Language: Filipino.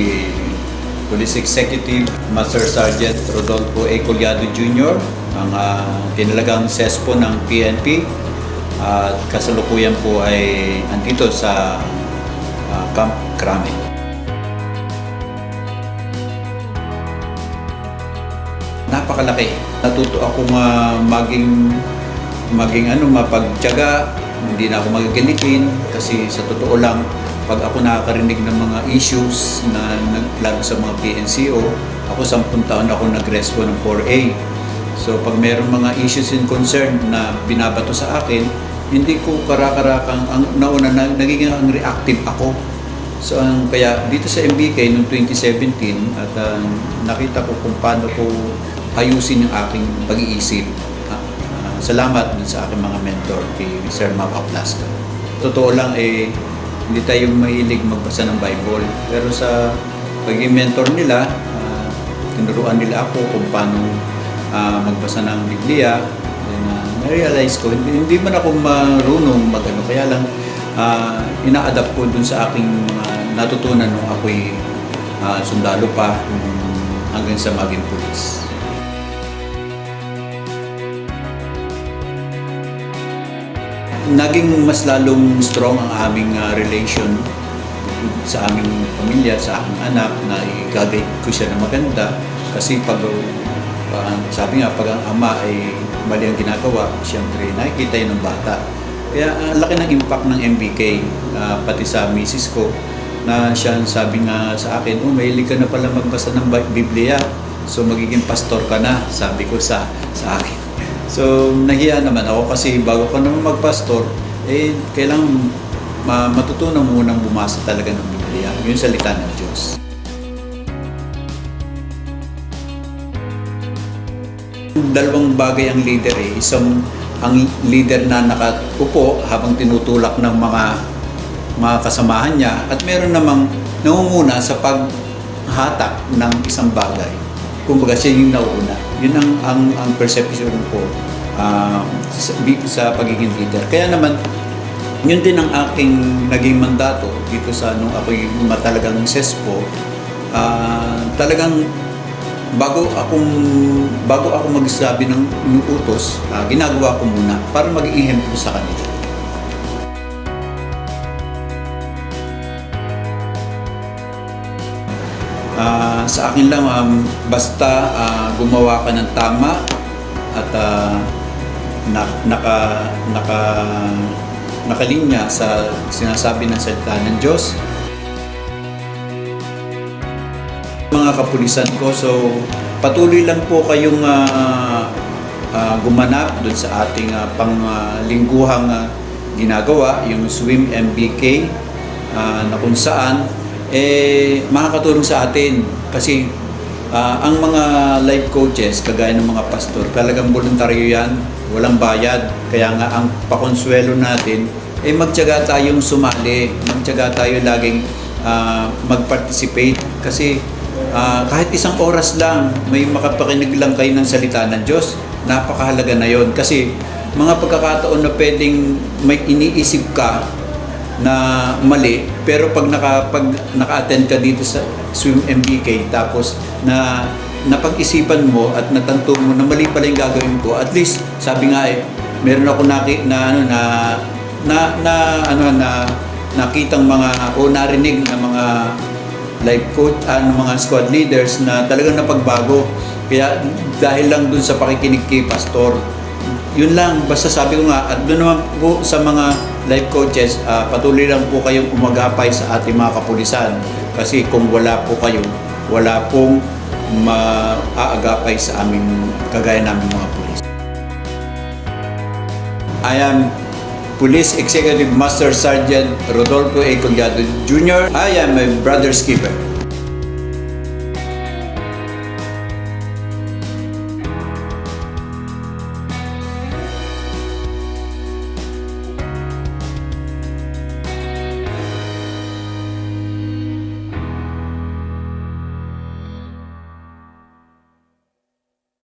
si Police Executive Master Sergeant Rodolfo A. Collado Jr., ang tinalagang SESPO ng PNP, at kasalukuyan po ay andito sa Camp Crame. Napakalaki. Natuto akong maging mapagtiyaga, hindi na ako magagalitin kasi sa totoo lang, pag ako nakakarinig ng mga issues na lalo sa mga PNCO, ako 10 taon ako nag-respo ng 4A. So pag mayroong mga issues and concern na binabato sa akin, hindi ko karakarang ang nauna nagiging reactive ako. So kaya dito sa MBK noong 2017 at nakita ko kung paano ko ayusin yung aking pag-iisip. Salamat dun sa aking mga mentor, kay Sir Mac Aplasca. Totoo lang hindi tayo mahilig magbasa ng Bible. Pero sa pagiging mentor nila, tinuruan nila ako kung paano magbasa ng Biblia. Na-realize ko, hindi man ako marunong kaya lang ina-adapt ko dun sa aking natutunan nung ako'y sundalo pa hanggang sa maging pulis. Naging mas lalong strong ang aming relation sa aming pamilya, sa aking anak, na i-guide ko siya na maganda. Kasi sabi nga, pag ang ama ay mali ang ginagawa, siyempre nakikita yun ng bata. Kaya laki ng impact ng MBK, pati sa misis ko, na siya sabi nga sa akin, mahilig ka na pala magbasa ng Biblia, so magiging pastor ka na, sabi ko sa akin. So nahiya naman ako kasi bago ka naman magpastor, kailangan matutunan mo munang bumasa talaga ng Biblia, yung salita ng Diyos. Dalawang bagay ang leader isang ang leader na nakaupo habang tinutulak ng mga kasamahan niya, at meron namang nangunguna sa paghatak ng isang bagay. Kumbaga siya yung nauuna. Yun ang perception ko sa pagiging leader. Kaya naman, yun din ang aking naging mandato dito sa nung ako'y matalagang SESPO. Talagang bago ako magsabi ng utos, ginagawa ko muna para maging ehemplo sa kanila. Sa akin lang, basta gumawa ka ng tama at nakalinya sa sinasabi ng salita ng Diyos. Mga kapulisan ko, so patuloy lang po kayong gumanap dun sa ating panglingguhang ginagawa, yung Swim MBK, na kung saan makakatulong sa atin kasi ang mga life coaches, kagaya ng mga pastor, talagang voluntaryo yan, walang bayad. Kaya nga ang pakonsuelo natin magtiyaga tayong sumali, magtiyaga tayo laging mag-participate kasi kahit isang oras lang may makapakinig lang kayo ng salita ng Diyos, napakahalaga na yon. Kasi mga pagkakataon na pwedeng may iniisip ka na mali, pero pag naka-attend ka dito sa Swim MBK, tapos napag-isipan mo at natanto mo na mali pala yung gagawin ko, at least sabi nga meron ako nakitang mga narinig na mga life coach, mga squad leaders na talagang napagbago. Kaya dahil lang dun sa pakikinig kay pastor, yun lang, basta sabi ko nga, at doon naman po sa mga life coaches, patuloy lang po kayong umagapay sa ating mga kapulisan. Kasi kung wala po kayo, wala pong maaagapay sa aming kagaya namin mga pulis. I am Police Executive Master Sergeant Rodolfo A. Collado Jr. I am a brother's keeper.